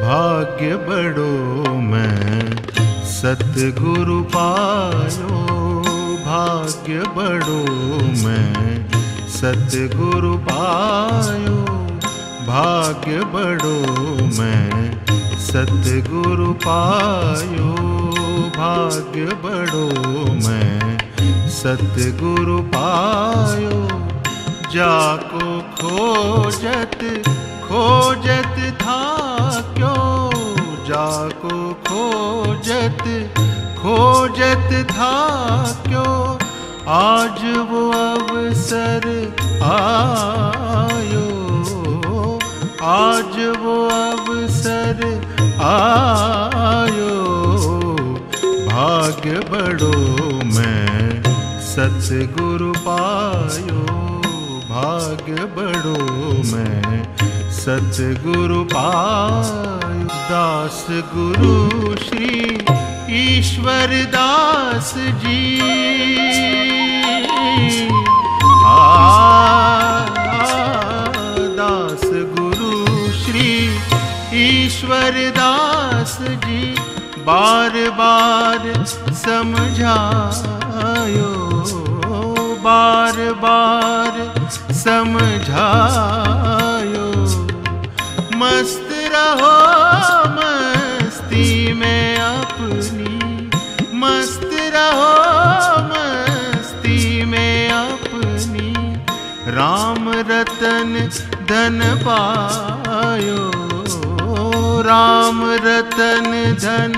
भाग्य बड़ो मैं सतगुरु पायो, भाग्य बड़ो मैं सतगुरु पायो, भाग्य बड़ो मैं सतगुरु पायो, भाग्य बड़ो मैं सतगुरु पायो। जाको खोजत खोजत था क्यों, जाको खोजत खोजत था क्यों, आज वो अवसर आयो, आज वो अवसर आयो। भाग्य बड़ो मैं सतगुरु पायो, भाग्य बड़ो मैं सतगुरु पायो। दास गुरु श्री ईश्वर दास जी, दास गुरु श्री ईश्वर दास जी, बार बार समझायो, बार बार समझायो। मस्त रहो मस्ती में अपनी, मस्त रहो मस्ती में अपनी, राम रतन धन पायो, राम रतन धन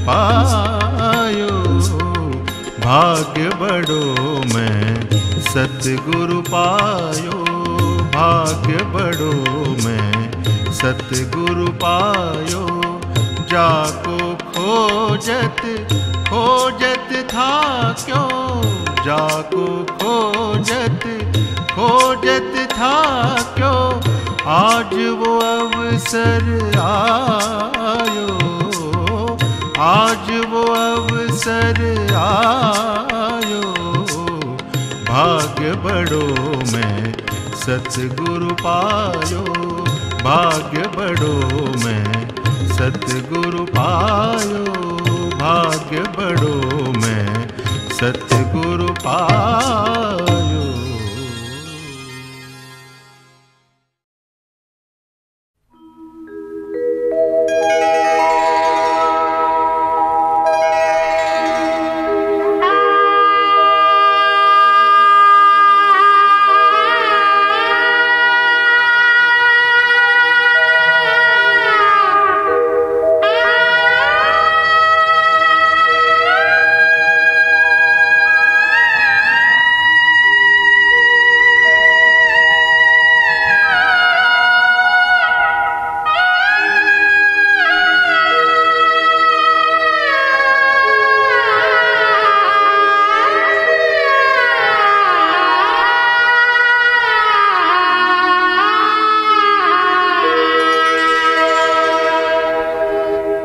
पायो। भाग्य बड़ो मैं सतगुरु पायो, भाग्य बड़ो मैं सतगुरु पायो। जाको खोजत खोजत था क्यों, जाको खोजत खोजत था क्यों, आज वो अवसर आयो, आज वो अवसर आयो। भाग्य बड़ो मैं सतगुरु पायो, भाग्य बड़ो मैं सतगुरु पायो, भाग्य बड़ो मैं सतगुरु पायो।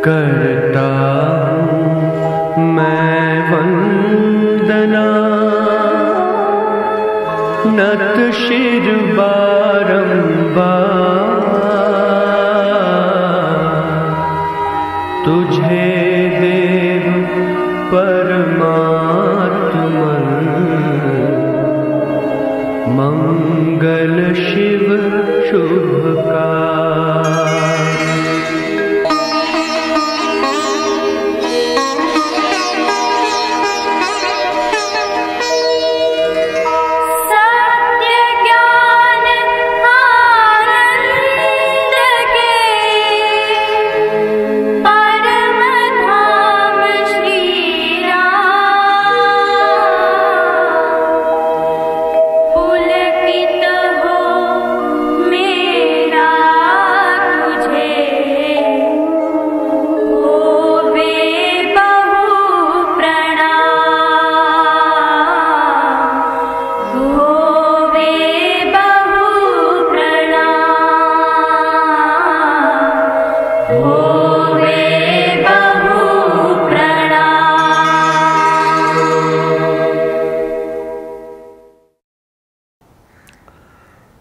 करता हूँ मैं वंदना, नत शिर बारंबार, तुझे देव परमात्मन, मंगल शिव शुभकार।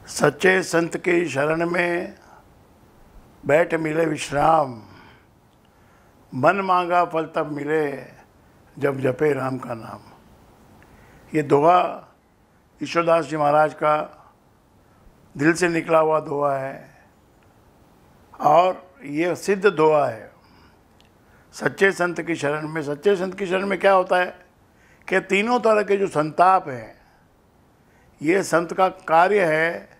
सच्चे संत की शरण में बैठ मिले विश्राम, मन मांगा फल तब मिले, जब जपे राम का नाम। ये दोहा ईश्वरदास जी महाराज का दिल से निकला हुआ दोहा है और ये सिद्ध दोहा है। सच्चे संत की शरण में, सच्चे संत की शरण में क्या होता है कि तीनों तरह के जो संताप हैं, ये संत का कार्य है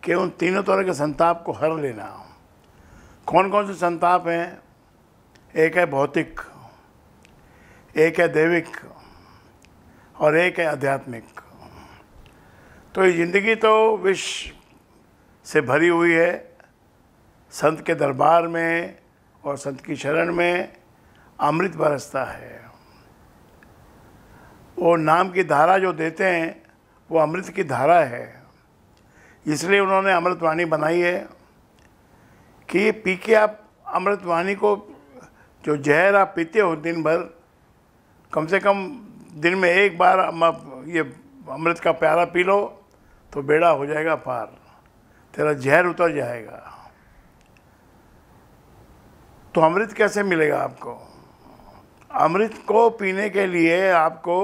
कि उन तीनों तरह के संताप को हर लेना। कौन कौन से संताप हैं? एक है भौतिक, एक है दैविक और एक है आध्यात्मिक। तो ये ज़िंदगी तो विष से भरी हुई है। संत के दरबार में और संत की शरण में अमृत बरसता है। वो नाम की धारा जो देते हैं वो अमृत की धारा है। इसलिए उन्होंने अमृतवाणी बनाई है कि पी के आप अमृतवाणी को, जो जहर आप पीते हो दिन भर, कम से कम दिन में एक बार ये अमृत का प्याला पी लो तो बेड़ा हो जाएगा पार, तेरा जहर उतर जाएगा। तो अमृत कैसे मिलेगा आपको? अमृत को पीने के लिए आपको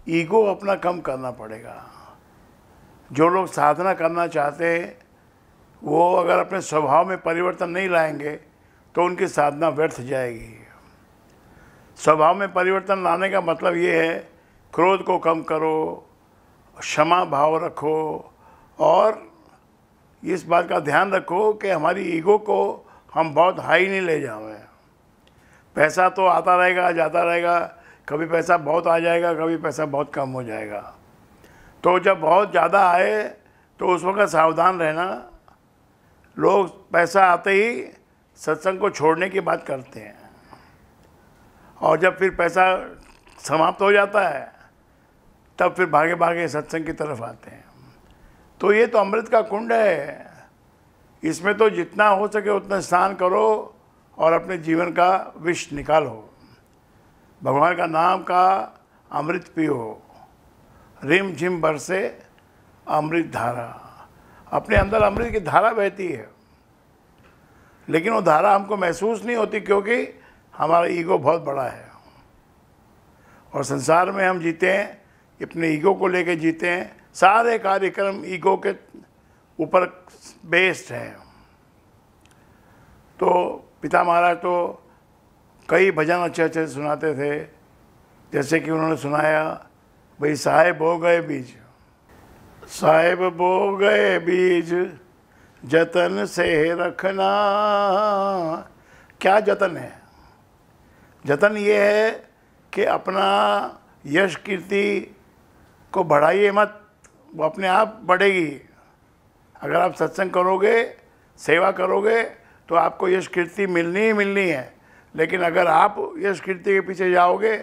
ईगो अपना कम करना पड़ेगा। जो लोग साधना करना चाहते हैं वो अगर अपने स्वभाव में परिवर्तन नहीं लाएंगे तो उनकी साधना व्यर्थ जाएगी। स्वभाव में परिवर्तन लाने का मतलब ये है, क्रोध को कम करो, क्षमा भाव रखो और इस बात का ध्यान रखो कि हमारी ईगो को हम बहुत हाई नहीं ले जाएं। पैसा तो आता रहेगा जाता रहेगा, कभी पैसा बहुत आ जाएगा, कभी पैसा बहुत कम हो जाएगा। तो जब बहुत ज़्यादा आए तो उस वक्त सावधान रहना। लोग पैसा आते ही सत्संग को छोड़ने की बात करते हैं और जब फिर पैसा समाप्त हो जाता है तब फिर भागे भागे सत्संग की तरफ आते हैं। तो ये तो अमृत का कुंड है, इसमें तो जितना हो सके उतना स्नान करो और अपने जीवन का विष निकालो। भगवान का नाम का अमृत पियो, रिम झिम बरसे अमृत धारा। अपने अंदर अमृत की धारा बहती है, लेकिन वो धारा हमको महसूस नहीं होती क्योंकि हमारा ईगो बहुत बड़ा है और संसार में हम जीते हैं अपने ईगो को लेके जीते हैं। सारे कार्यक्रम ईगो के ऊपर बेस्ड हैं। तो पिता महाराज तो कई भजन अच्छे अच्छे सुनाते थे, जैसे कि उन्होंने सुनाया, भाई साहेब बो गए बीज, साहेब बो गए बीज जतन से रखना। क्या जतन है? जतन ये है कि अपना यश कीर्ति को बढ़ाइए मत, वो अपने आप बढ़ेगी। अगर आप सत्संग करोगे, सेवा करोगे तो आपको यश कीर्ति मिलनी ही मिलनी है, लेकिन अगर आप यश कीर्ति के पीछे जाओगे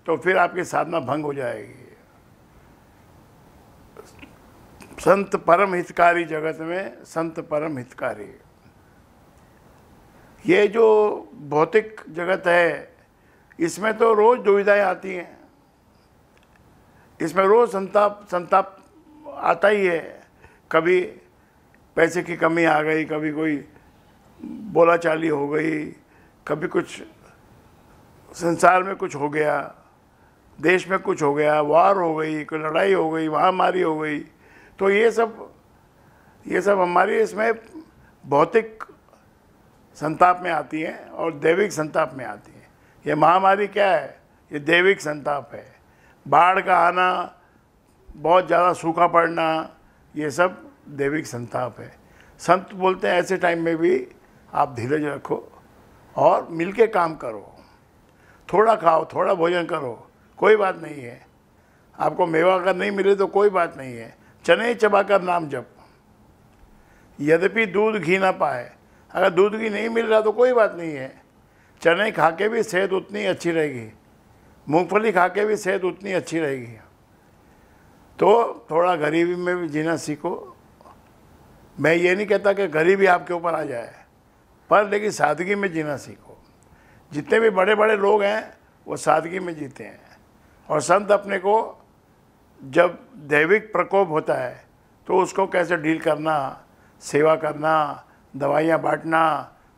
तो फिर आपकी साधना भंग हो जाएगी। संत परम हितकारी, जगत में संत परम हितकारी। ये जो भौतिक जगत है इसमें तो रोज़ दुविधाएं आती हैं, इसमें रोज़ संताप आता ही है। कभी पैसे की कमी आ गई, कभी कोई बोलाचाली हो गई, कभी कुछ संसार में कुछ हो गया, देश में कुछ हो गया, वार हो गई, कोई लड़ाई हो गई, महामारी हो गई। तो ये सब हमारी इसमें भौतिक संताप में आती हैं और दैविक संताप में आती हैं। ये महामारी क्या है? ये दैविक संताप है। बाढ़ का आना, बहुत ज़्यादा सूखा पड़ना, ये सब दैविक संताप है। संत बोलते हैं ऐसे टाइम में भी आप धीरज रखो और मिलके काम करो। थोड़ा खाओ, थोड़ा भोजन करो, कोई बात नहीं है। आपको मेवा अगर नहीं मिले तो कोई बात नहीं है, चने चबाकर नाम जप। यद्यपि दूध घी ना पाए, अगर दूध घी नहीं मिल रहा तो कोई बात नहीं है, चने खा के भी सेहत उतनी अच्छी रहेगी, मूंगफली खा के भी सेहत उतनी अच्छी रहेगी। तो थोड़ा गरीबी में भी जीना सीखो। मैं ये नहीं कहता कि गरीबी आपके ऊपर आ जाए, पर लेकिन सादगी में जीना सीखो। जितने भी बड़े बड़े लोग हैं वो सादगी में जीते हैं। और संत अपने को जब दैविक प्रकोप होता है तो उसको कैसे डील करना, सेवा करना, दवाइयाँ बांटना,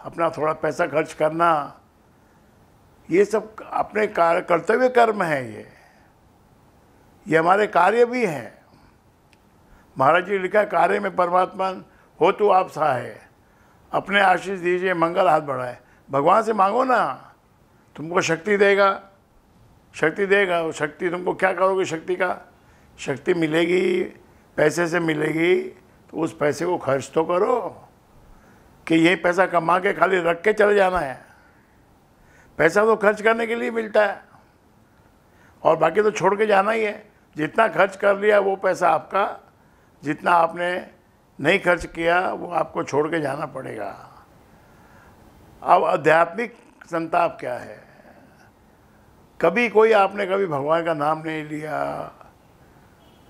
अपना थोड़ा पैसा खर्च करना, ये सब अपने कर्तव्य कर्म है। ये हमारे कार्य भी हैं। महाराज जी लिखा, कार्य में परमात्मा हो तो आप सहाय, अपने आशीष दीजिए मंगल हाथ बढ़ाए। भगवान से मांगो ना, तुमको शक्ति देगा, शक्ति देगा। वो शक्ति तुमको क्या करोगे, शक्ति का शक्ति मिलेगी, पैसे से मिलेगी, तो उस पैसे को खर्च तो करो, कि यही पैसा कमा के खाली रख के चले जाना है। पैसा तो खर्च करने के लिए मिलता है, और बाकी तो छोड़ के जाना ही है। जितना खर्च कर लिया वो पैसा आपका, जितना आपने नहीं खर्च किया वो आपको छोड़ के जाना पड़ेगा। अब आध्यात्मिक संताप क्या है? कभी कोई आपने कभी भगवान का नाम नहीं लिया,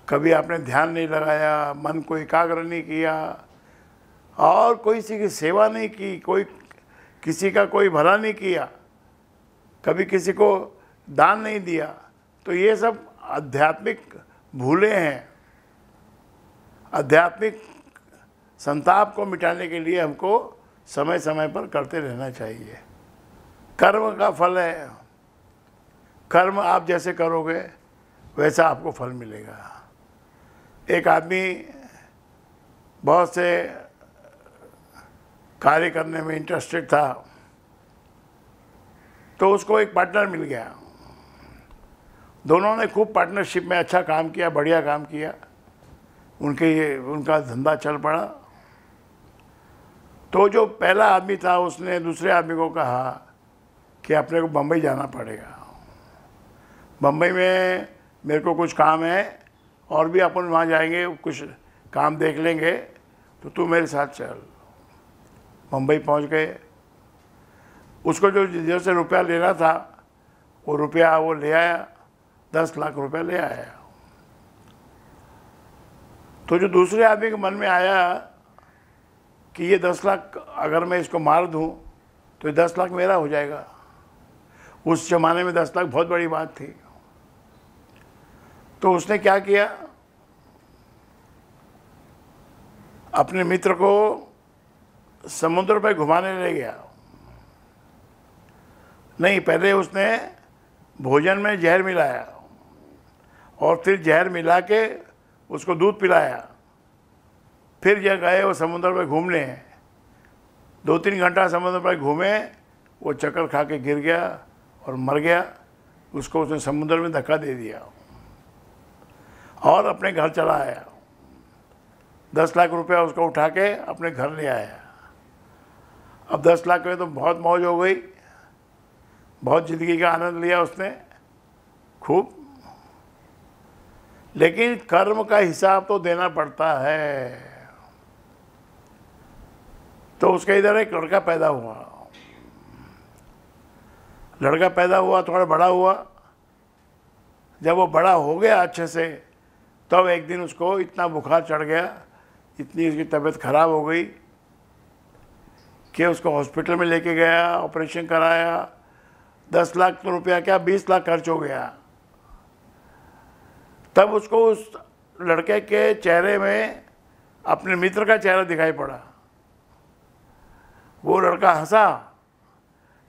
कभी आपने ध्यान नहीं लगाया, मन को एकाग्र नहीं किया, और कोई किसी की सेवा नहीं की, कोई किसी का कोई भला नहीं किया, कभी किसी को दान नहीं दिया, तो ये सब आध्यात्मिक भूले हैं। आध्यात्मिक संताप को मिटाने के लिए हमको समय समय पर करते रहना चाहिए। कर्म का फल है, कर्म आप जैसे करोगे वैसा आपको फल मिलेगा। एक आदमी बहुत से कार्य करने में इंटरेस्टेड था, तो उसको एक पार्टनर मिल गया। दोनों ने खूब पार्टनरशिप में अच्छा काम किया, बढ़िया काम किया, उनका धंधा चल पड़ा। तो जो पहला आदमी था उसने दूसरे आदमी को कहा कि अपने को बम्बई जाना पड़ेगा, बम्बई में मेरे को कुछ काम है, और भी अपन वहाँ जाएंगे, कुछ काम देख लेंगे, तो तू मेरे साथ चल। बम्बई पहुँच गए। उसको जो जैसे रुपया लेना था वो रुपया वो ले आया, 10 लाख रुपया ले आया। तो जो दूसरे आदमी के मन में आया कि ये 10 लाख अगर मैं इसको मार दूं तो ये 10 लाख मेरा हो जाएगा। उस जमाने में 10 लाख बहुत बड़ी बात थी। तो उसने क्या किया, अपने मित्र को समुद्र पर घुमाने ले गया। नहीं, पहले उसने भोजन में जहर मिलाया, और फिर जहर मिला के उसको दूध पिलाया। फिर जब गए वो समुद्र पर घूमने, 2-3 घंटा समुद्र पर घूमे, वो चक्कर खा के गिर गया और मर गया। उसको उसने समुद्र में धक्का दे दिया और अपने घर चला आया। 10 लाख रुपया उसको उठा के अपने घर ले आया। अब 10 लाख में तो बहुत मौज हो गई, बहुत ज़िंदगी का आनंद लिया उसने खूब। लेकिन कर्म का हिसाब तो देना पड़ता है। तो उसके इधर एक लड़का पैदा हुआ। लड़का पैदा हुआ, थोड़ा बड़ा हुआ। जब वो बड़ा हो गया अच्छे से, तब एक दिन उसको इतना बुखार चढ़ गया, इतनी उसकी तबीयत खराब हो गई कि उसको हॉस्पिटल में लेके गया, ऑपरेशन कराया। 10 लाख रुपया क्या 20 लाख खर्च हो गया। तब उसको उस लड़के के चेहरे में अपने मित्र का चेहरा दिखाई पड़ा। वो लड़का हंसा,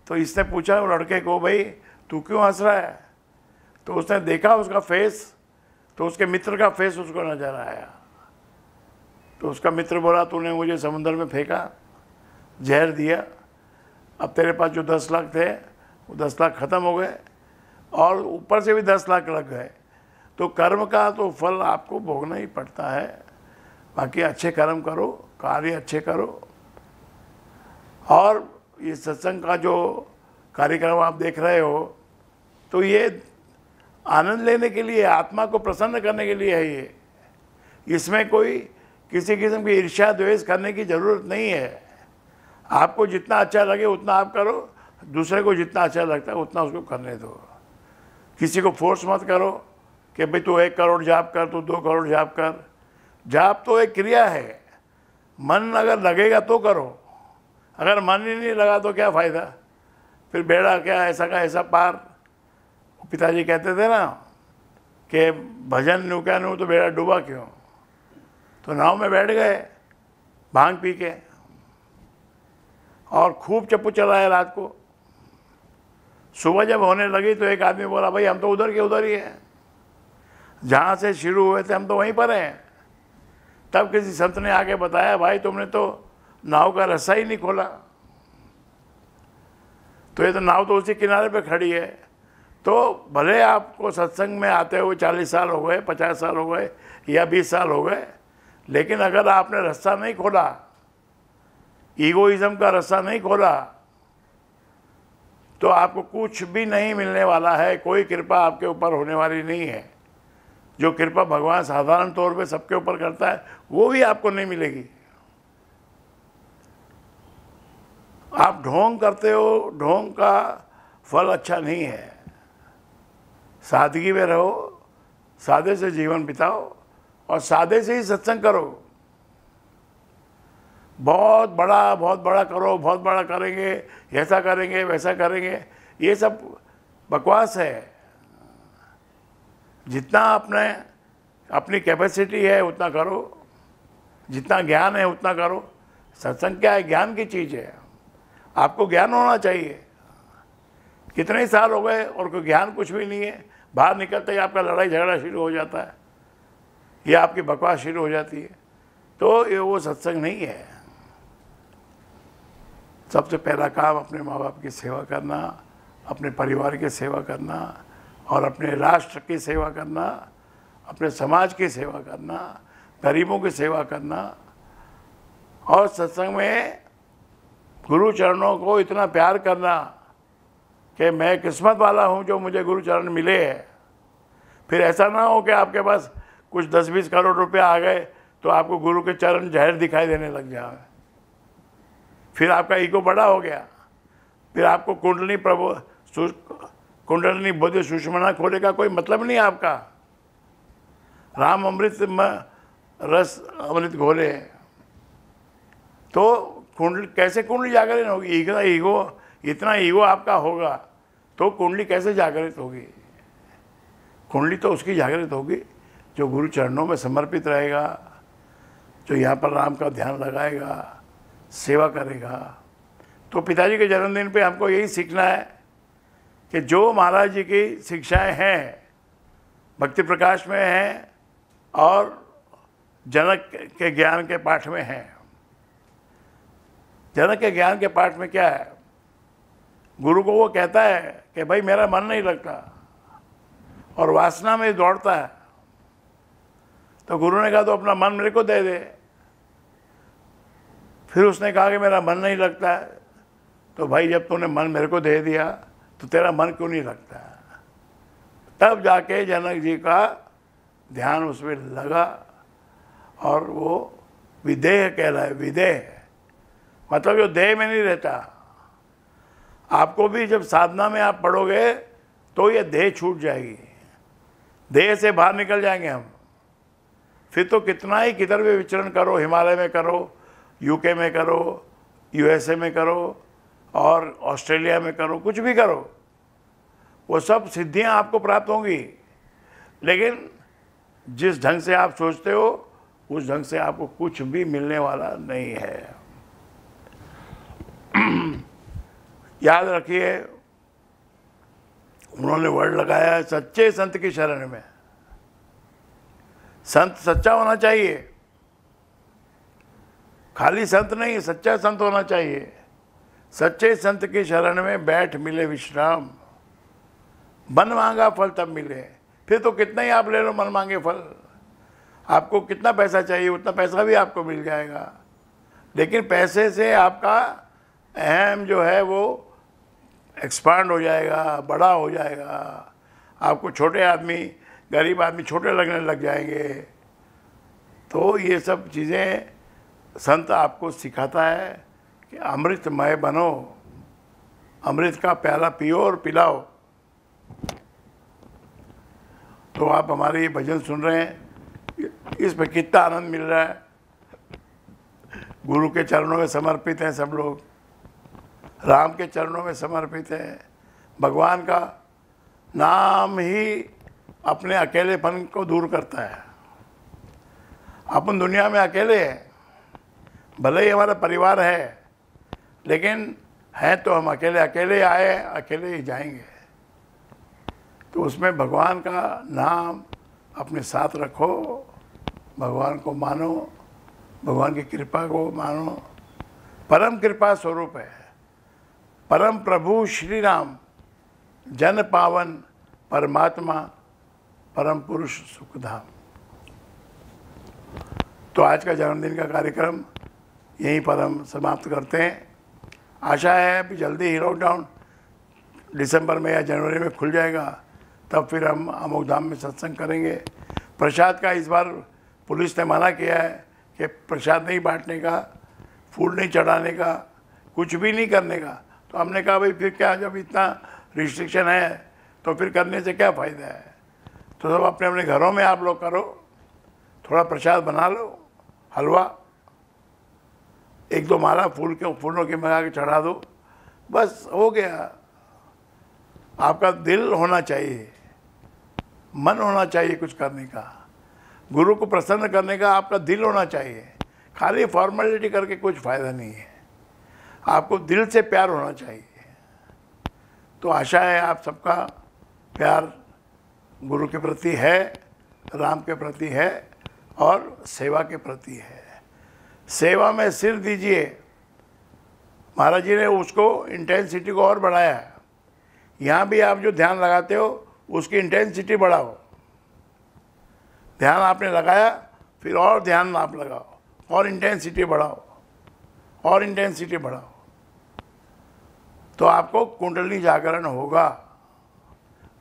तो इसने पूछा वो लड़के को, भाई तू क्यों हंस रहा है? तो उसने देखा उसका फेस, तो उसके मित्र का फेस उसको नजर आया। तो उसका मित्र बोला, तूने मुझे समुद्र में फेंका, जहर दिया, अब तेरे पास जो 10 लाख थे वो 10 लाख ख़त्म हो गए, और ऊपर से भी 10 लाख लग गए। तो कर्म का तो फल आपको भोगना ही पड़ता है। बाकी अच्छे कर्म करो, कार्य अच्छे करो। और ये सत्संग का जो कार्यक्रम आप देख रहे हो, तो ये आनंद लेने के लिए, आत्मा को प्रसन्न करने के लिए है। ये इसमें कोई किसी किस्म की ईर्ष्या द्वेष करने की ज़रूरत नहीं है। आपको जितना अच्छा लगे उतना आप करो, दूसरे को जितना अच्छा लगता है उतना उसको करने दो। किसी को फोर्स मत करो कि भाई तू 1 करोड़ जाप कर, तू 2 करोड़ जाप कर। जाप तो एक क्रिया है, मन अगर लगेगा तो करो, अगर मन ही नहीं लगा तो क्या फ़ायदा? फिर बेड़ा क्या ऐसा का ऐसा पार। पिताजी कहते थे ना कि भजन न्यू क्या न्यू तो बेड़ा डूबा क्यों। तो नाव में बैठ गए भांग पी के, और खूब चप्पू चलाया रात को। सुबह जब होने लगी तो एक आदमी बोला, भाई हम तो उधर के उधर ही हैं, जहाँ से शुरू हुए थे हम तो वहीं पर हैं। तब किसी संत ने आके बताया, भाई तुमने तो नाव का रस्सा ही नहीं खोला, तो ये तो नाव तो उसी किनारे पे खड़ी है। तो भले आपको सत्संग में आते हुए 40 साल हो गए, 50 साल हो गए या 20 साल हो गए, लेकिन अगर आपने रस्सा नहीं खोला, ईगोइज्म का रस्सा नहीं खोला, तो आपको कुछ भी नहीं मिलने वाला है। कोई कृपा आपके ऊपर होने वाली नहीं है। जो कृपा भगवान साधारण तौर पे सबके ऊपर करता है वो भी आपको नहीं मिलेगी। आप ढोंग करते हो, ढोंग का फल अच्छा नहीं है। सादगी में रहो, सादे से जीवन बिताओ और सादे से ही सत्संग करो। बहुत बड़ा करो, बहुत बड़ा करेंगे, ऐसा करेंगे, वैसा करेंगे, ये सब बकवास है। जितना अपनी कैपेसिटी है उतना करो, जितना ज्ञान है उतना करो। सत्संग क्या है? ज्ञान की चीज़ है। आपको ज्ञान होना चाहिए। कितने ही साल हो गए और कोई ज्ञान कुछ भी नहीं है, बाहर निकलते ही आपका लड़ाई झगड़ा शुरू हो जाता है या आपकी बकवास शुरू हो जाती है, तो ये वो सत्संग नहीं है। सबसे पहला काम अपने माँ बाप की सेवा करना, अपने परिवार की सेवा करना और अपने राष्ट्र की सेवा करना, अपने समाज की सेवा करना, गरीबों की सेवा करना। और सत्संग में गुरु चरणों को इतना प्यार करना कि मैं किस्मत वाला हूँ जो मुझे गुरु चरण मिले हैं। फिर ऐसा ना हो कि आपके पास कुछ 10-20 करोड़ रुपया आ गए तो आपको गुरु के चरण जहर दिखाई देने लग जाए। फिर आपका ईगो बड़ा हो गया, फिर आपको कुंडलिनी बोधि सुषमना खोले का कोई मतलब नहीं आपका। राम अमृत रस अमृत घोले, तो कैसे कुंडली जागरण होगी? इतना ईगो आपका होगा तो कुंडली कैसे जागृत होगी? कुंडली तो उसकी जागृत होगी जो गुरु चरणों में समर्पित रहेगा, जो यहाँ पर राम का ध्यान लगाएगा, सेवा करेगा। तो पिताजी के जन्मदिन पे हमको यही सीखना है कि जो महाराज जी की शिक्षाएं हैं, भक्ति प्रकाश में हैं और जनक के ज्ञान के पाठ में हैं। जनक के ज्ञान के पाठ में क्या है? गुरु को वो कहता है कि भाई मेरा मन नहीं लगता और वासना में दौड़ता है। तो गुरु ने कहा तो अपना मन मेरे को दे दे। फिर उसने कहा कि मेरा मन नहीं लगता है। तो भाई जब तूने मन मेरे को दे दिया तो तेरा मन क्यों नहीं लगता? तब जाके जनक जी का ध्यान उसमें लगा और वो विदेह कहलाए। विदेह मतलब जो देह में नहीं रहता। आपको भी जब साधना में आप पढ़ोगे तो ये देह छूट जाएगी, देह से बाहर निकल जाएंगे हम। फिर तो कितना ही किधर भी विचरण करो, हिमालय में करो, यूके में करो, यूएसए में करो और ऑस्ट्रेलिया में करो, कुछ भी करो, वो सब सिद्धियां आपको प्राप्त होंगी। लेकिन जिस ढंग से आप सोचते हो उस ढंग से आपको कुछ भी मिलने वाला नहीं है। याद रखिए, उन्होंने वर्ड लगाया है सच्चे संत की शरण में। संत सच्चा होना चाहिए, खाली संत नहीं, सच्चा संत होना चाहिए। सच्चे संत की शरण में बैठ मिले विश्राम, मन मांगा फल तब मिले। फिर तो कितना ही आप ले लो मन मांगे फल, आपको कितना पैसा चाहिए उतना पैसा भी आपको मिल जाएगा। लेकिन पैसे से आपका अहम जो है वो एक्सपांड हो जाएगा, बड़ा हो जाएगा। आपको छोटे आदमी, गरीब आदमी छोटे लगने लग जाएंगे। तो ये सब चीज़ें संत आपको सिखाता है कि अमृतमय बनो, अमृत का प्याला पियो और पिलाओ। तो आप हमारे ये भजन सुन रहे हैं, इस पर कितना आनंद मिल रहा है। गुरु के चरणों में समर्पित हैं सब लोग, राम के चरणों में समर्पित है। भगवान का नाम ही अपने अकेलेपन को दूर करता है। अपन दुनिया में अकेले हैं, भले ही हमारा परिवार है, लेकिन हैं तो हम अकेले, अकेले आए अकेले ही जाएंगे। तो उसमें भगवान का नाम अपने साथ रखो, भगवान को मानो, भगवान की कृपा को मानो। परम कृपा स्वरूप है परम प्रभु श्री राम, जन पावन परमात्मा, परम पुरुष सुखधाम। तो आज का जन्मदिन का कार्यक्रम यहीं पर हम समाप्त करते हैं। आशा है अभी जल्दी ही लॉकडाउन दिसंबर में या जनवरी में खुल जाएगा, तब फिर हम अमोकधाम में सत्संग करेंगे। प्रसाद का इस बार पुलिस ने मना किया है कि प्रसाद नहीं बांटने का, फूल नहीं चढ़ाने का, कुछ भी नहीं करने का। तो हमने कहा भाई फिर क्या, जब इतना रिस्ट्रिक्शन है तो फिर करने से क्या फ़ायदा है। तो सब अपने अपने घरों में आप लोग करो, थोड़ा प्रसाद बना लो, हलवा, एक दो माला फूलों की मंगा के चढ़ा दो, बस हो गया। आपका दिल होना चाहिए, मन होना चाहिए कुछ करने का, गुरु को प्रसन्न करने का आपका दिल होना चाहिए। खाली फॉर्मेलिटी करके कुछ फ़ायदा नहीं है, आपको दिल से प्यार होना चाहिए। तो आशा है आप सबका प्यार गुरु के प्रति है, राम के प्रति है और सेवा के प्रति है। सेवा में सिर दीजिए। महाराज जी ने उसको इंटेंसिटी को और बढ़ाया है। यहाँ भी आप जो ध्यान लगाते हो उसकी इंटेंसिटी बढ़ाओ। ध्यान आपने लगाया, फिर और ध्यान आप लगाओ, और इंटेंसिटी बढ़ाओ, और इंटेंसिटी बढ़ाओ, तो आपको कुंडली जागरण होगा।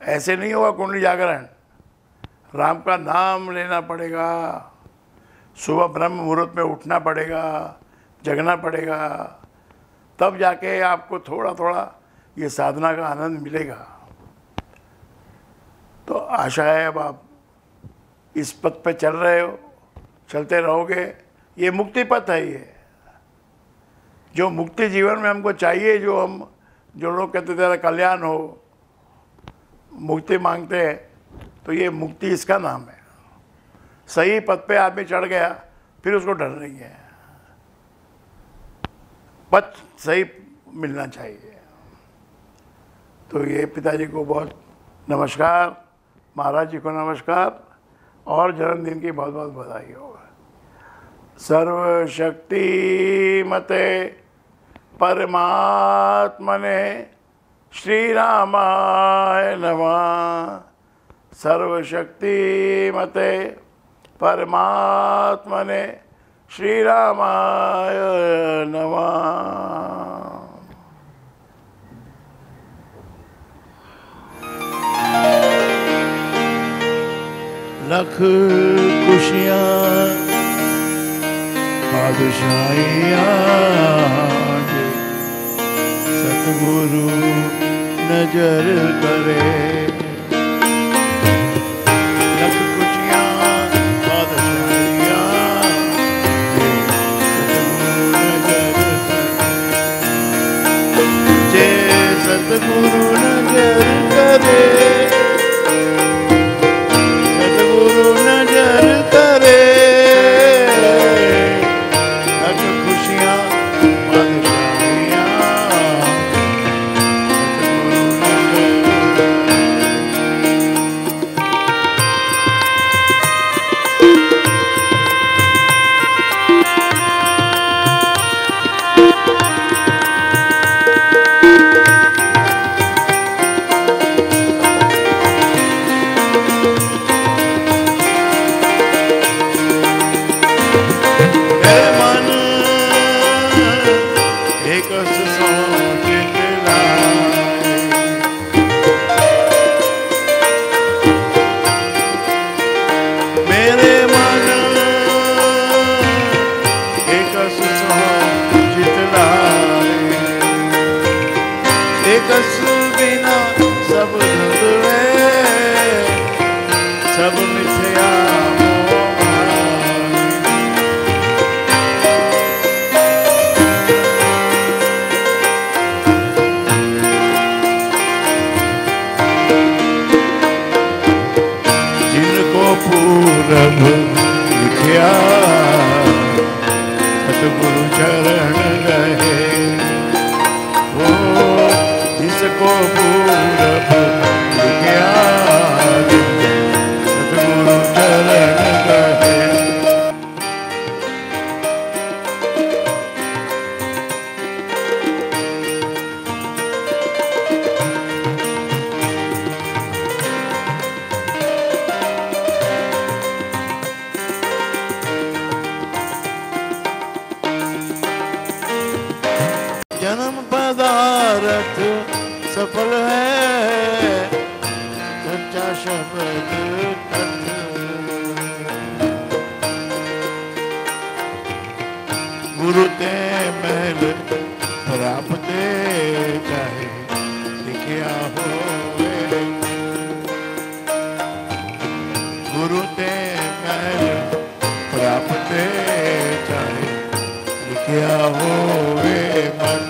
ऐसे नहीं होगा कुंडली जागरण, राम का नाम लेना पड़ेगा, सुबह ब्रह्म मुहूर्त में उठना पड़ेगा, जगना पड़ेगा, तब जाके आपको थोड़ा थोड़ा ये साधना का आनंद मिलेगा। तो आशा है अब आप इस पथ पे चल रहे हो, चलते रहोगे। ये मुक्ति पथ है, ये जो मुक्ति जीवन में हमको चाहिए, जो लोग कहते तेरा कल्याण हो, मुक्ति मांगते हैं, तो ये मुक्ति इसका नाम है। सही पथ पे आदमी चढ़ गया, फिर उसको डर नहीं है। पथ सही मिलना चाहिए। तो ये पिताजी को बहुत नमस्कार, महाराज जी को नमस्कार, और जन्मदिन की बहुत बहुत बधाई हो। सर्वशक्ति मते परमात्मने श्री रामाय नमः। सर्वशक्ति मते परमात्मने श्री रामाय नमः। लख खुशियाँ बादशाहियाँ सतगुरु नजर करे। लख खुशियाँ बादशाहियाँ सतगुरु नजर करे। जे सतगुरु नजर करे, जिनको पूरब लिखया सतगुरु चरण कहे। जन्म पदारथ सफल है सच्चा शब्द तत्व। गुरु ते महल प्राप्त चाहे लिखिया होवे। गुरु ते महल प्राप्त चाहे लिखिया होवे मन।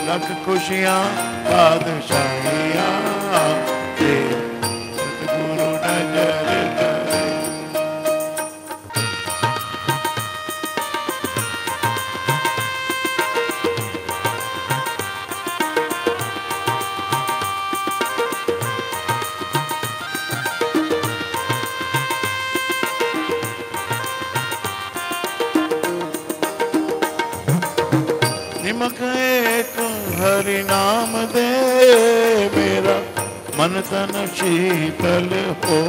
लख खुशियां बादशाहियां दे सतगुरु नजर करे। निमक एक हरि नाम दे मेरा मन तन शीतल हो।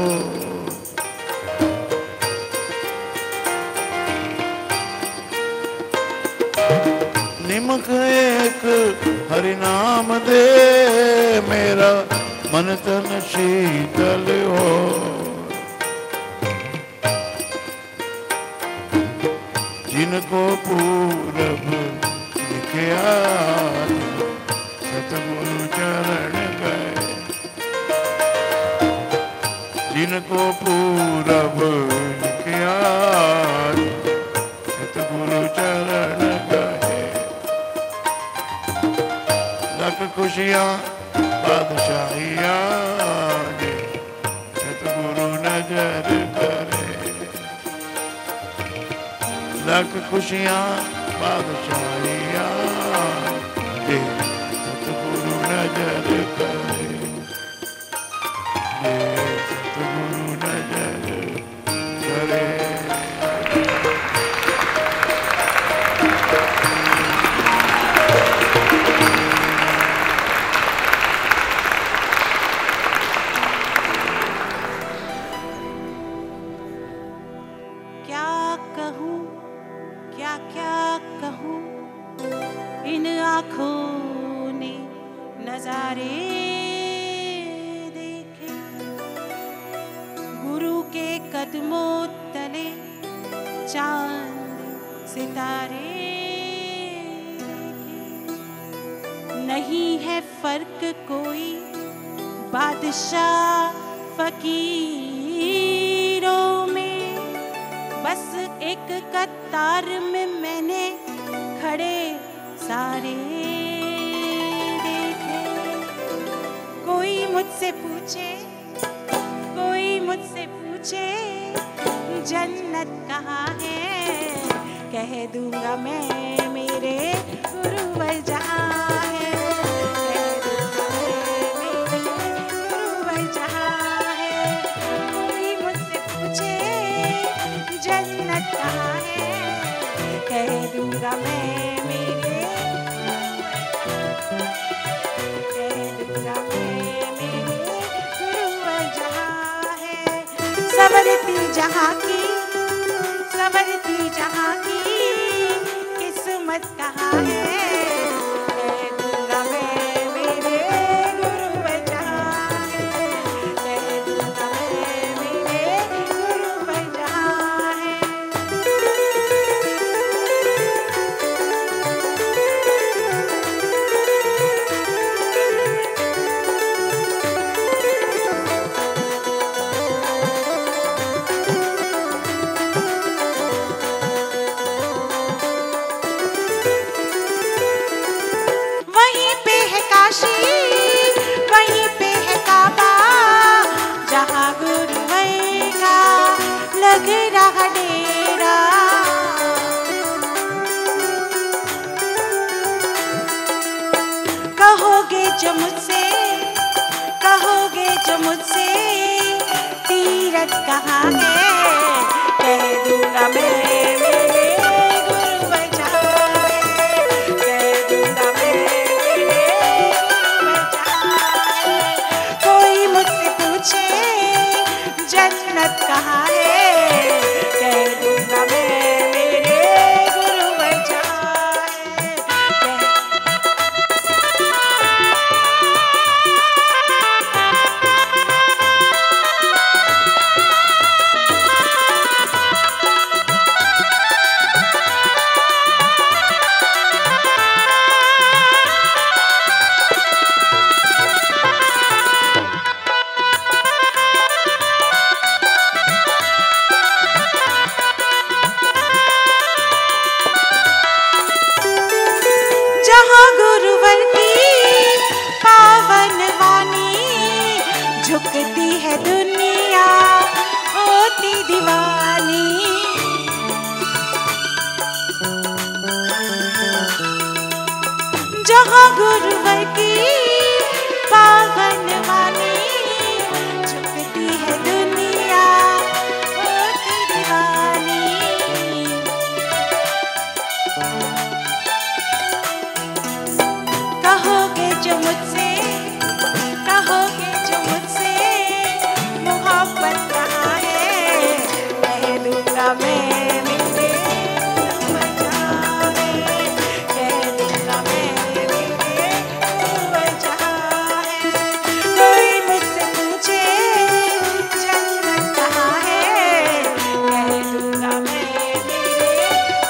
निमक एक हरि नाम दे मेरा मन तन शीतल हो। जिनको पूरब लिखया सतगुरु चरण गए। जिनको पूरब लिखया सतगुरु चरण गए। लख खुशियां बादशाहियां दे सतगुरु नजर करे। लख खुशियां बादशाहियां दे सतगुरु नजर करे। दे सतगुरु नजर करे। क्या कहूँ क्या क्या कहूँ इन आँखों ने नजारे देखे। गुरु के कदमों तले चांद सितारे देखे। नहीं है फर्क कोई बादशाह फकीरों में। बस एक कतार में मैंने खड़े सारे देखे। कोई मुझसे पूछे जन्नत कहाँ है, कह दूंगा मैं मेरे गुरुवर जहाँ है। कह दूंगा मैं मेरे गुरुवर जहाँ है। कोई मुझसे पूछे जन्नत कहाँ है, कह दूंगा मैं मेरे गुरुवर जहाँ है। संवरती जहाँ की किस्मत कहाँ है, कह दूंगा मैं मेरे गुरुवर जहाँ है। कह दूंगा मैं मेरे गुरुवर जहाँ है। जो मुझसे, कहोगे जो मुझसे तीरथ कहाँ है, कह दूंगा मैं मेरे गुरु बचा है, कह दूंगा मैं मेरे गुरु बचा है। कोई मुझसे पूछे जन्नत कहाँ है, कह दूंगा मैं मेरे गुरु बचा है। जहाँ गुरुवर की पावन वाणी, झुकती है दुनिया होती दीवानी। जहाँ गुरुवर की पावन वाणी, झुकती है दुनिया होती दीवानी। कहोगे जो मुझसे, कहोगे जो मुझसे मोहब्बत कहाँ है, कह दूंगा मैं मेरे गुरु बचा है, कह दूंगा मैं मेरे गुरु बचा है। कोई मुझसे पूछे जन्नत कहाँ है, कह दूंगा मैं मेरे गुरु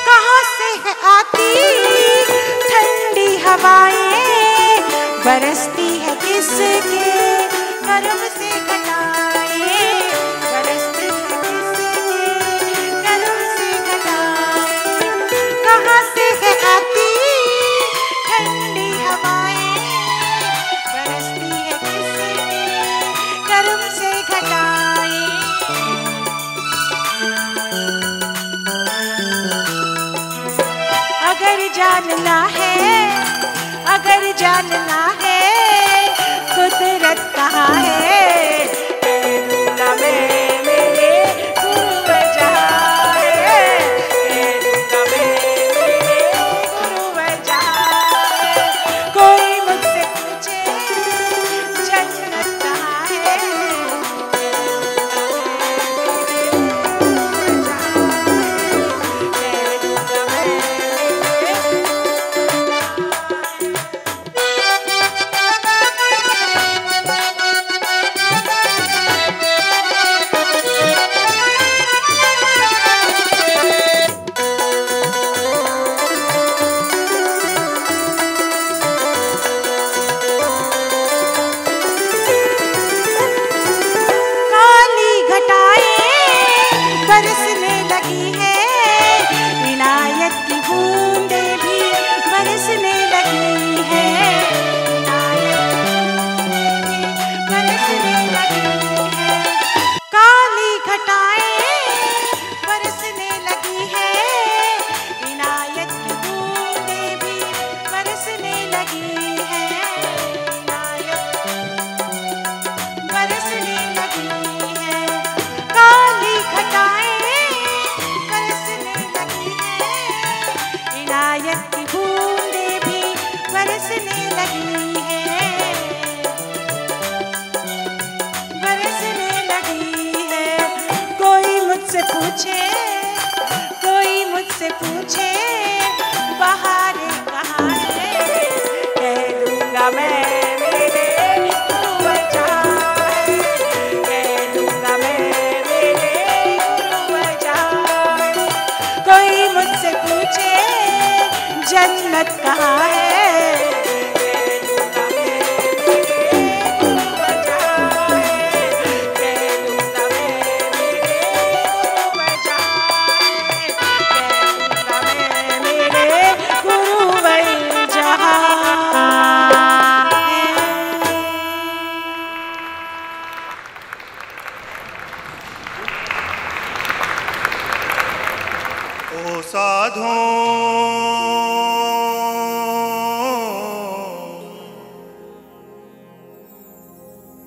कहाँ से है आती ठंडी हवाएं, बरसती है किसके कर्म से घटाएं, बरसती है किसके कर्म से घटाएं। कहाँ से है आती ठंडी हवाएं, बरसती है किसके कर्म से घटाएं। अगर जानना है, अगर जानना है कुदरत कहाँ है, कह दूंगा मैं मेरे गुरु बचा है, कह दूंगा मैं मेरे गुरु बचा है। कोई मुझसे पूछे जन्नत कहाँ है, कह दूंगा मैं काली घटाएं बरसने लगी है, इनायत की बूंदें भी बरसने लगी है, इनायत की बूंदें भी बरसने लगी है। काली घटाएं बरसने लगी है, इनायत की बूंदें भी बरसने लगी है, इनायत बरसने लगी है। काली घटाएं बरसने लगी है, इनायत की बूंदें भी बरसने लगी है, बरसने लगी है। कोई मुझसे पूछे, कोई मुझसे पूछे बहारें कहाँ है, कह दूंगा मैं मेरे गुरु बचा है, कह दूंगा मैं मेरे गुरु बचा है। कोई मुझसे पूछे जन्नत कहाँ है, कह दूंगा मैं मेरे गुरु बचा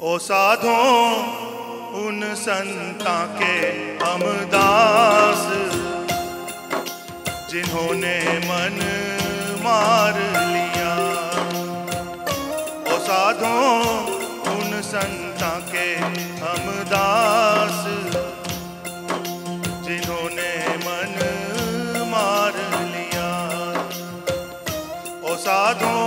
ओ साधो उन संता के हम दास, जिन्होंने मन मार लिया। ओ साधो उन संता के हम दास, जिन्होंने मन मार लिया। ओ साधो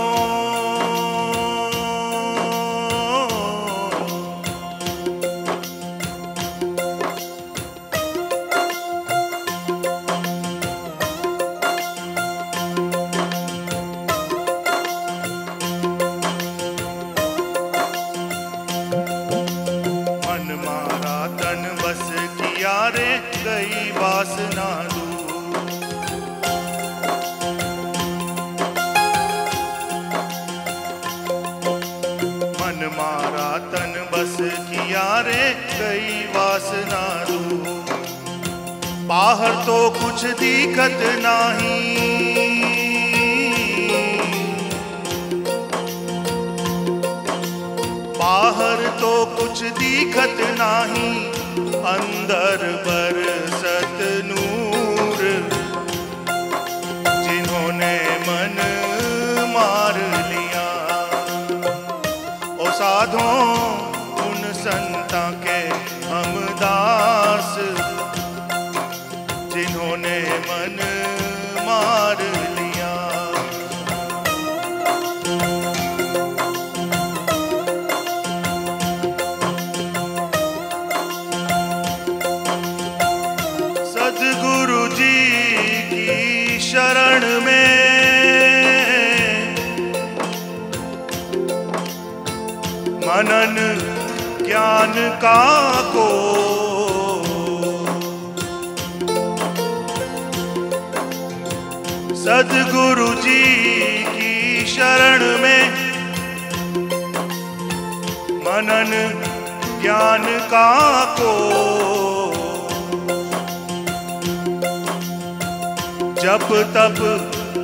गई वासना दूर। मन मारा तन बस किया रे गई वासना दूर। बाहर तो कुछ दिखत नहीं, बाहर तो कुछ दिखत नहीं, अंदर बरसत नूर, जिन्होंने मन मार लिया। ओ साधो उन संता के हम दास, जिन्होंने मन मार लिया। सद्गुरु जी की शरण में मनन ज्ञान का को, सद्गुरु जी की शरण में मनन ज्ञान का को। जप तप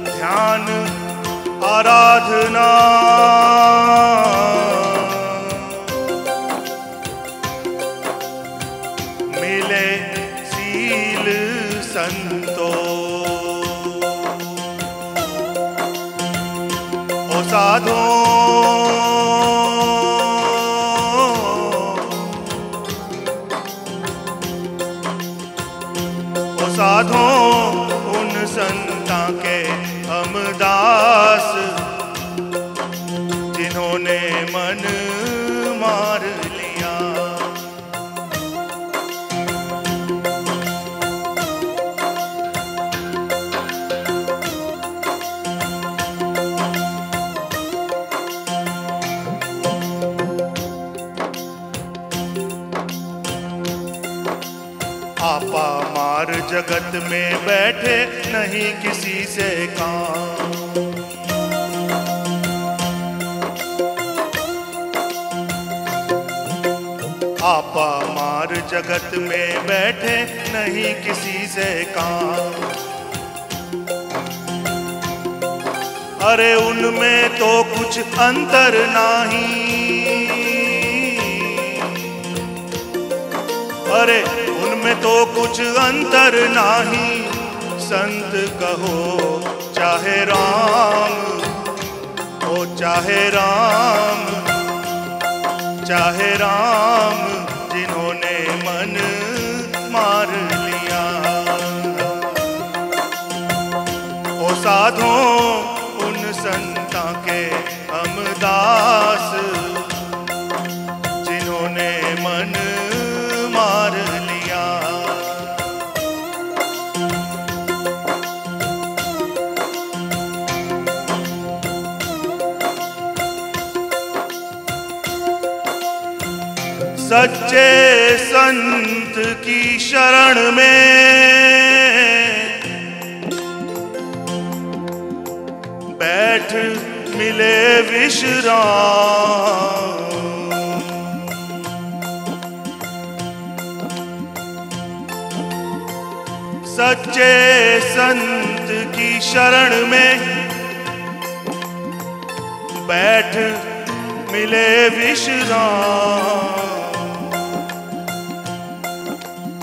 ध्यान आराधना मिले सील संतो। ओ साधो ओ साधो उन संता के हम दास, जिन्होंने मन मार लिया। आपा मार जगत में बैठे नहीं किसी से काम। आपा मार जगत में बैठे नहीं किसी से काम। अरे उनमें तो कुछ अंतर नहीं, अरे उनमें तो कुछ अंतर नहीं। संत कहो चाहे राम, हो चाहे राम, चाहे राम, जिन्होंने मन मार लिया। ओ साधो उन संता के हम दास, जिन्होंने मन मार लिया। सच्चे संत की शरण में बैठ मिले विश्राम। सच्चे संत की शरण में बैठ मिले विश्राम,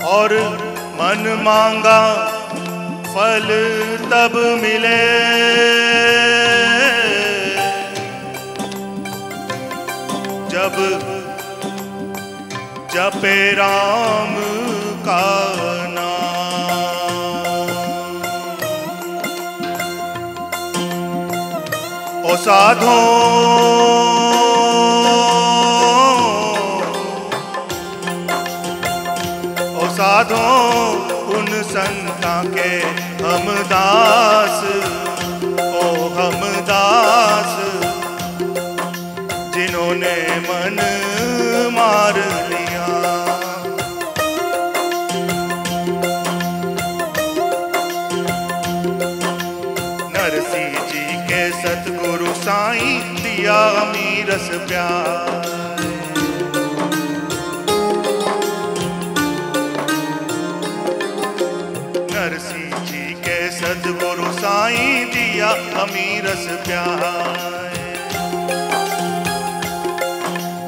और मन मांगा फल तब मिले, जब जपे राम का नाम। ओ साधो साधो उन संता के हम दास, ओ हम दास, जिन्होंने मन मार लिया। नरसिंह जी के सतगुरु साईं दिया अमीरस प्यार, नरसिंह जी के सतगुरु साईं दिया अमीरस प्यार।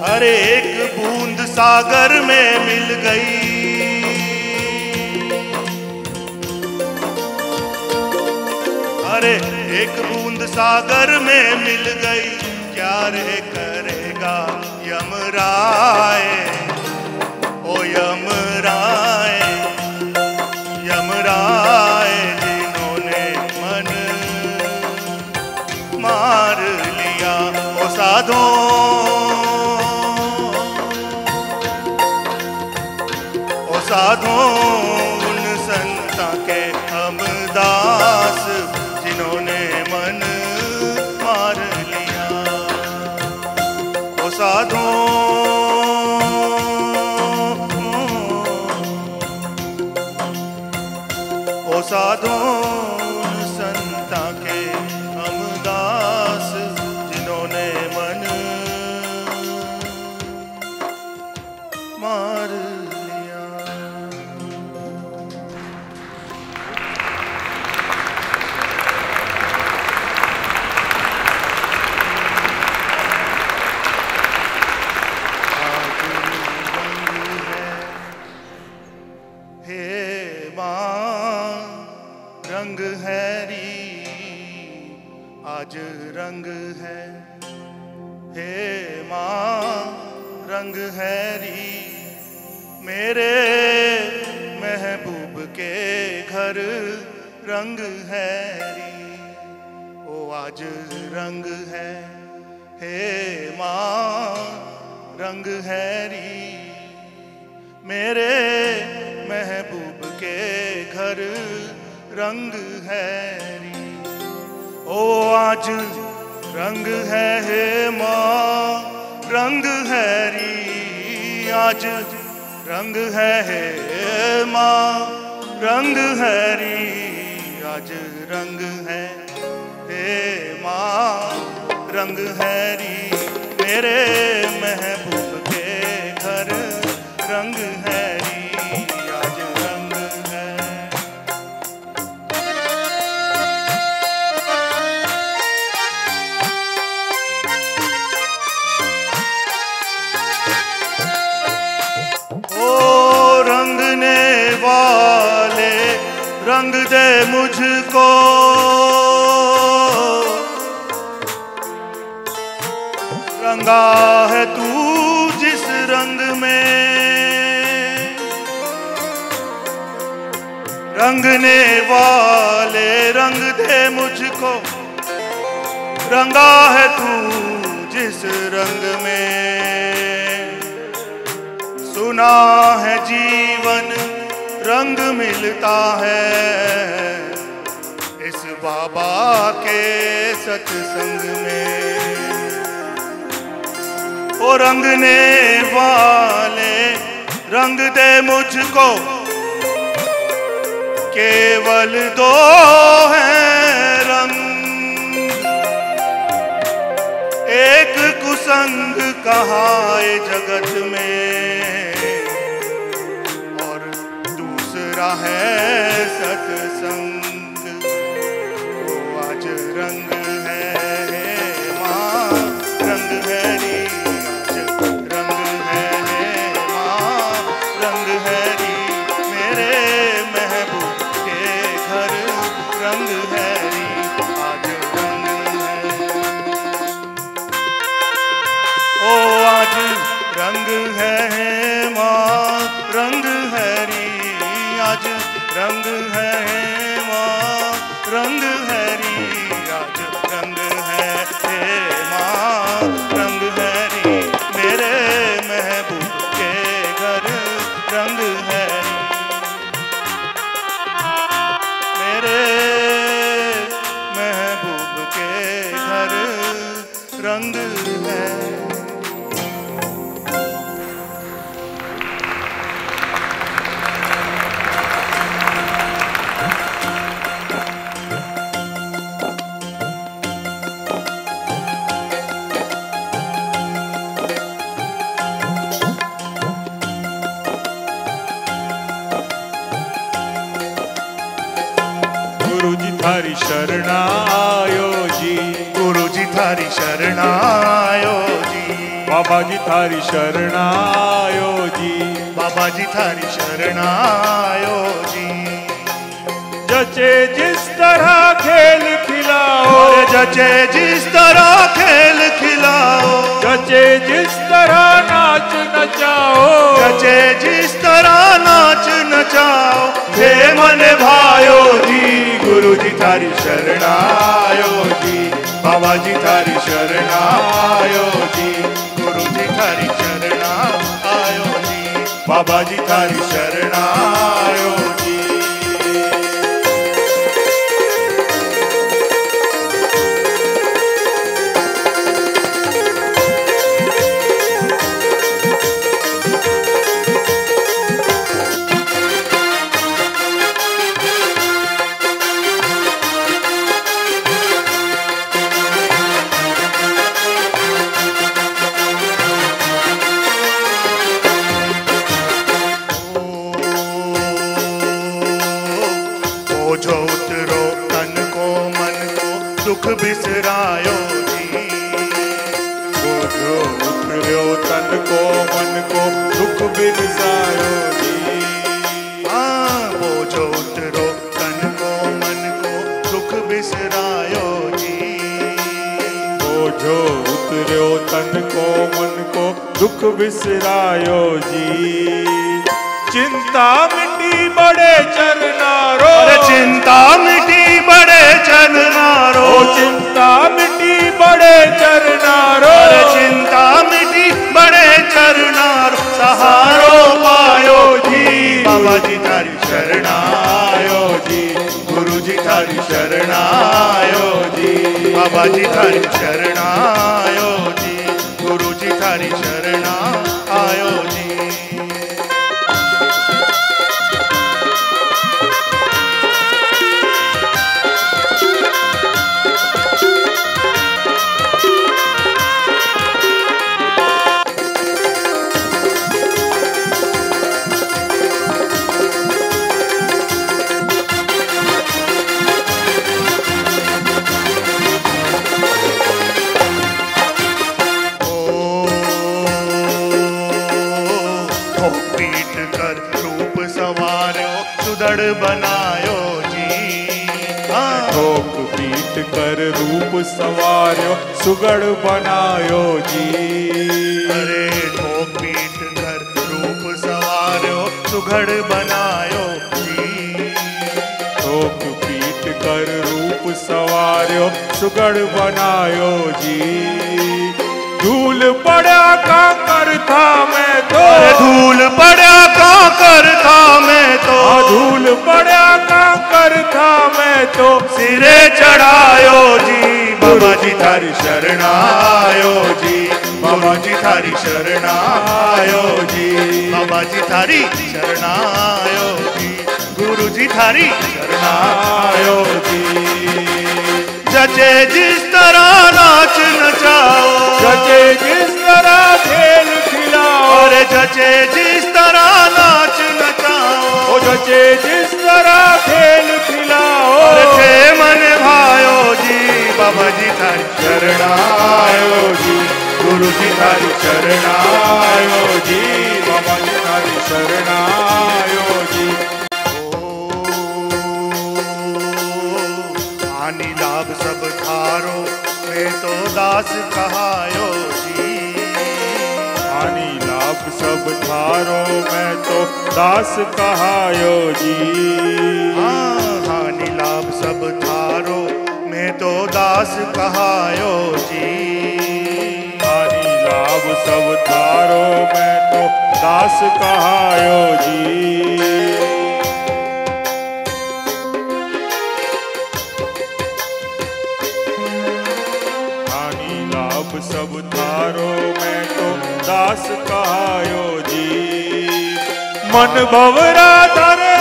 हर एक बूंद सागर में मिल गई, हर एक बूंद सागर में मिल गई। क्या रे करेगा यमराय, ओ यमराय, यमराय, जिन्होंने मन मार लिया। ओ साधो ओ साधो उन संता के हम दास, जिन्होंने मन मार लिया। ओ साधो ओ साधो संता के हम दास, जिन्होंने मन मार लिया। आज रंग है हे माँ, रंग है री, आज रंग है हे माँ, रंग है री, मेरे महबूब के घर रंग है री। ओ आज रंग है हे माँ, रंग है री, मेरे महबूब के घर रंग है री। ओ आज रंग है हे माँ, रंग है री, आज रंग है हे माँ, रंग है री, आज रंग है हे माँ, रंग है री, मेरे महबूब के घर रंग है री, आज रंग है। ओ रंगने वाले रंग दे मुझको, रंगा है तू जिस रंग में, रंगने वाले रंग दे मुझको, रंगा है तू जिस रंग में। सुना है जीवन रंग मिलता है इस बाबा के सत्संग में। ओ रंगने वाले रंग दे मुझको, केवल दो हैं रंग, एक कुसंग कहाए जगत में, और दूसरा है सत्संग। वो आज रंग है माँ, रंग है री, ओ आज रंग है माँ रंग है री, आज रंग है माँ रंग है री, आज रंग है माँ रंग है री, मेरे महबूब के घर रंग है री, मेरे महबूब के घर रंग है। थारी शरणायो जी, गुरु जी थारी शरणायो जी, बाबा जी थारी शरणायो जी, बाबा जी थारी शरणायो जी, जचे जिस तरह खेल खिलाओ, और जचे जिस तरह खेल खिलाओ, जचे जिस तरह नाच नचाओ, जचे जिस तरह नाच नचाओ, हे मन भायो जी, गुरु जी थारी शरणायो जी, बाबा जी थारी शरणायो जी, गुरु जी थारी शरणायो जी, बाबा जी थारी शरणायो जी। जो उतरो तन को मन को दुख बिसरायो जी, जो उतरो तन को मन को दुख बिसरायो जी, हाँ वो जो उतरो तन को मन को दुख बिसरायो जी, वो जो उतरो तन को मन को दुख बिसरायो जी, चिंता मिटी बड़े चरनारो, अरे चिंता मिटी बड़े चरनारो, चिंता मिटी बड़े चरनारो, अरे चिंता मिटी बड़े चरनारो, सहारो पायो जी, बाबा जी थारी शरणायो जी, गुरु जी थारी शरणायो जी, बाबा जी थारी शरणायो जी, गुरु जी थारी शरणायो जी। पीट कर रूप सवारो सुदड़ बनायो जी, ठोक पीट कर रूप सवारो सुगड़ बनायो जी, अरे ठोक पीट कर रूप सवारो सुगड़ बनायो जी, ठोक पीट कर रूप सवारो सुगड़ बनायो जी, धूल पड़ा कांकर था मैं तो, धूल पड़ा कांकर था मैं तो, धूल पड़ा कांकर था मैं तो, सिरे चढ़ायो जी, बाबा जी थारी शरणायो जी, बाबा जी थारी शरणायो जी, बाबा जी थारी शरणायो जी, गुरु जी थारी शरणायो जी, जचे जिस तरह नाच नचाओ, जचे जिस तरह खेल खिलाओ, और जचे जिस तरह नाच नचाओ, जचे जिस तरह खेल खिलाओ, और थे मन भायो जी, बाबा जी थारी शरणायो जी, गुरु जी थारी शरणायो जी, बाबा जी थारी शरणायो जी, हानि लाभ सब थारो मैं तो दास कहायो जी, सब थारो मैं तो दास कहायो जी। हानि लाभ सब थारो मैं तो दास कहायो जी। हानि लाभ सब थारो मैं तो दास कहायो जी। हानि लाभ सब थारो मैं तो दास कहायो जी। मन भवरा धरे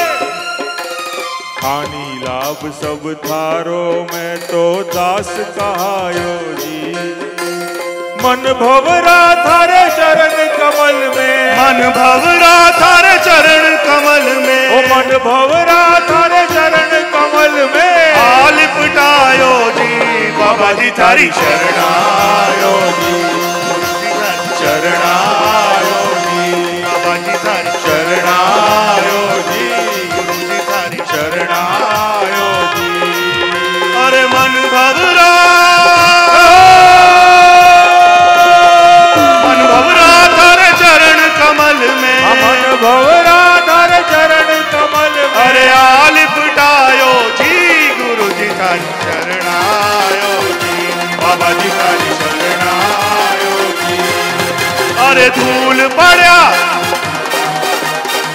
हानि लाभ सब थारो मैं तो दास कहायो जी। मन भवरा थारे चरण कमल में, मन भवरा थारे चरण कमल में, ओ मन भवरा थारे चरण कमल में आ लिपटायो जी। बाबा जी थारी शरणायो जी। शरणायो जी। बाबा जी थारी शरणायो जी। गुरु जी थारी शरणायो जी। अरे मन भवरा, मन भवरा थारे चरण कमल में, मन भवरा थारे चरण कमल में अरे आ लिपटायो जी। गुरु जी थारी शरणायो जी। बाबा जी थारी शरणायो जी। अरे धूल पड़ा,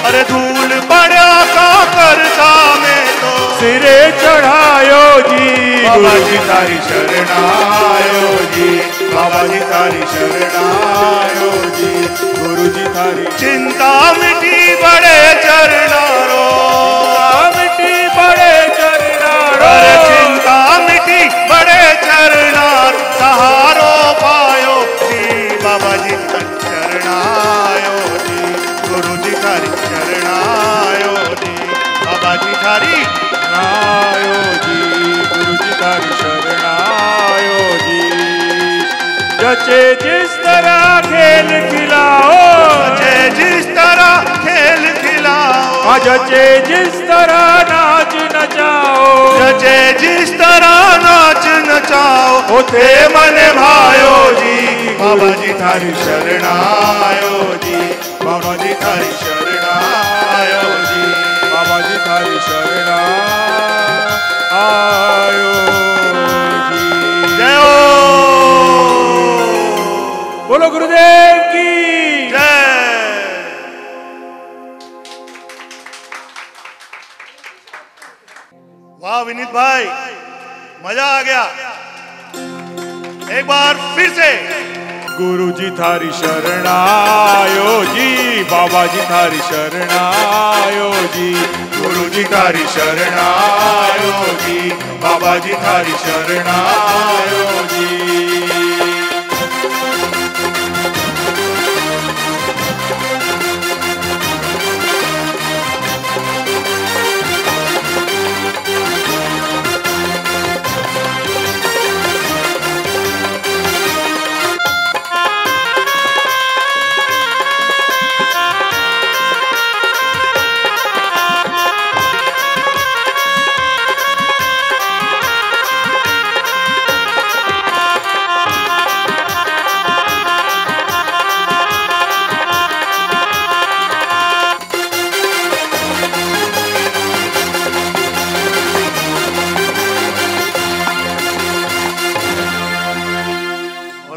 अरे धूल पड़ा का करता मैं तो सिरे चढ़ायो जी। बाबा जी थारी शरणायो जी। बाबा जी थारी शरणायो जी। गुरु जी थारी चिंता मिटी बड़े चरणारो, मिट्टी बड़े चरणारो। अरे चिंता मिटी बड़े चरणार, सहारो पायो जी। बाबा जी थारी शरणायो जी। गुरु जी थारी शरणायो जी। बाबा जी थारी शरणायो जी। गुरु जी थारी शरणायो जी। जचे जिस तरह खेल खिलाओ, जचे जिस तरह खेल खिलाओ, जचे जिस तरह नाच नचाओ, जचे जिस तरह नाच नचाओ, होते मन भायो जी। बाबा जी थारी शरणायो जी। बाबा जी थारी शरणायो जी। बाबा जी थारी शरणायो जी। जय हो। बोलो गुरुदेव की जय। वाह विनीत भाई, मजा आ गया। एक बार फिर से गुरु जी थारी शरणायो जी। बाबा जी थारी शरणायो जी। गुरु जी थारी शरणायो जी। बाबा जी थारी शरणायो जी।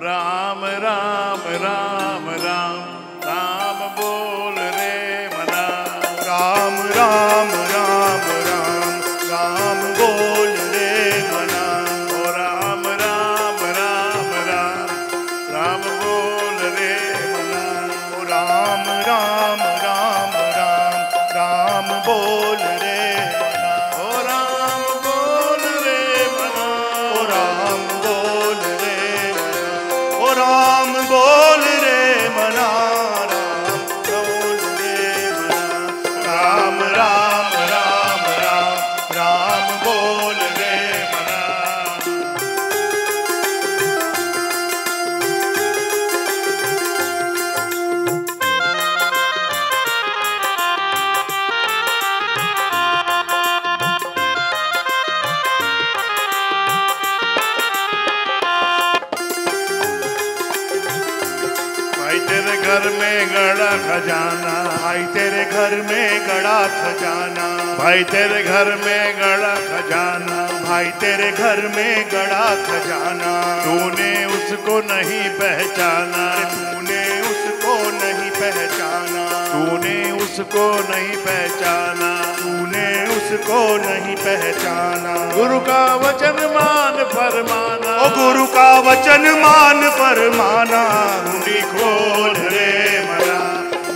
राम राम राम राम राम बोल रे मना। राम राम राम राम राम बोल रे मना। ओ राम राम राम राम राम बोल रे मना। ओ राम राम राम राम राम बोल रे मना। ओ राम बोल रे मना। ओ राम बोल रे मना। ओ राम बोल रे मना। राम बोल रे मना। राम राम राम राम राम बोल रे मना। घर में गड़ा खजाना, भाई तेरे घर में गड़ा खजाना, भाई तेरे घर में गड़ा खजाना, भाई तेरे घर में गड़ा खजाना। तूने उसको नहीं पहचाना, तूने उसको नहीं पहचाना, तूने उसको नहीं पहचाना, तूने उसको नहीं पहचाना। गुरु का वचन मान फरमाना, ओ गुरु का वचन मान फरमाना, मुंडी खोल रे मना,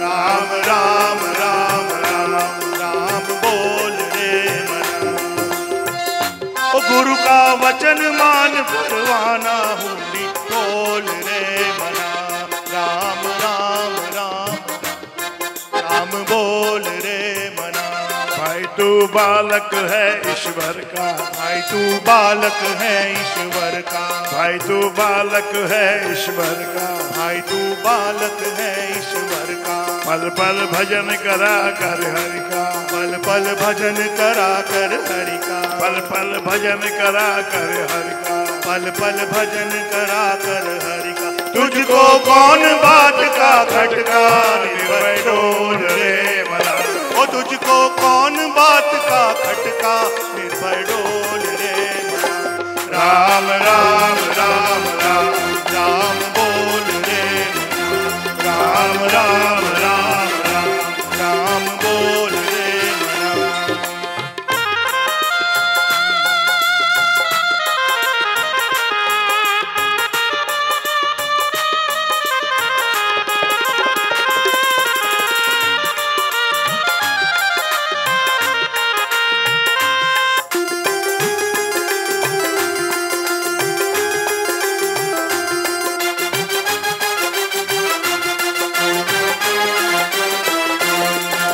राम राम राम राम राम बोल रे मना। ओ गुरु का वचन मान फरमाना, हुंडी खोल रे मना, राम राम राम राम बोल रे मना। भाई तू बालक है ईश्वर का, भाई तू बालक है ईश्वर का, भाई तू बालक है ईश्वर का, भाई तू बालक है ईश्वर का। पल पल भजन करा कर हरि का, पल पल भजन करा कर हरि का, पल पल भजन करा कर हरि का, पल पल भजन करा कर हरि का। तुझको कौन बात का खटका, निर्भय डोल रे मना। ओ तुझको कौन बात का खटका, निर्भय डोल रे मना। राम राम राम राम राम बोल रे मना, राम राम राम राम राम बोल रे मना।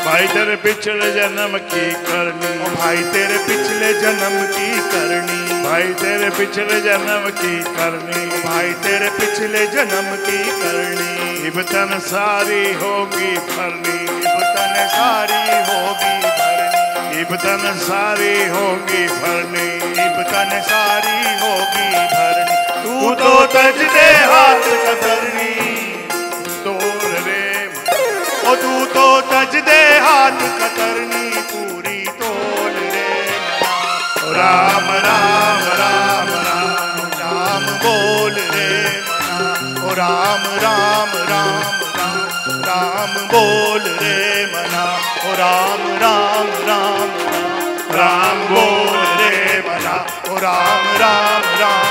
भाई तेरे पिछले जन्म की करनी, ओ भाई तेरे पिछले जन्म की करनी, भाई तेरे पिछले जन्म की करनी, भाई तेरे पिछले जन्म की करनी। इबतन सारी होगी भरनी, इबतन सारी होगी भरनी, इबतन सारी होगी भरनी, इबतन सारी होगी भरनी। तू तो तज दे हाथ कतरनी, तोड़ रे ओ तू तो तज दे हाथ कतरनी, पूरी तोल रे मना। राम राम राम राम राम बोल रे मना। ओ राम राम राम राम राम बोल रे मना। ओ राम राम राम राम राम बोल रे मना। ओ राम राम राम राम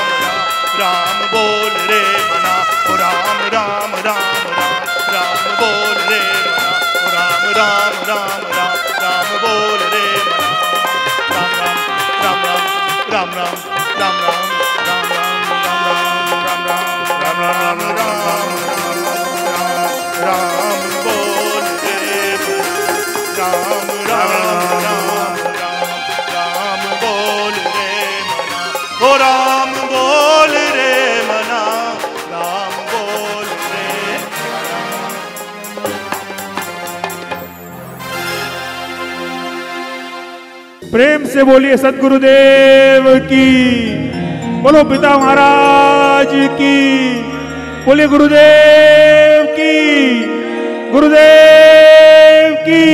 राम बोल रे मना। ओ राम राम राम राम राम बोल रे मना। ओ राम राम राम राम राम बोल रे मना। राम राम राम राम राम राम राम राम राम राम राम राम राम राम राम राम बोल रे मना। राम राम राम राम राम बोल रे मना। ओ राम बोल रे मना। राम बोल रे प्रेम से बोलिए सद्गुरुदेव की, बोलो पिता महाराज की, बोलिए गुरुदेव की, गुरुदेव की।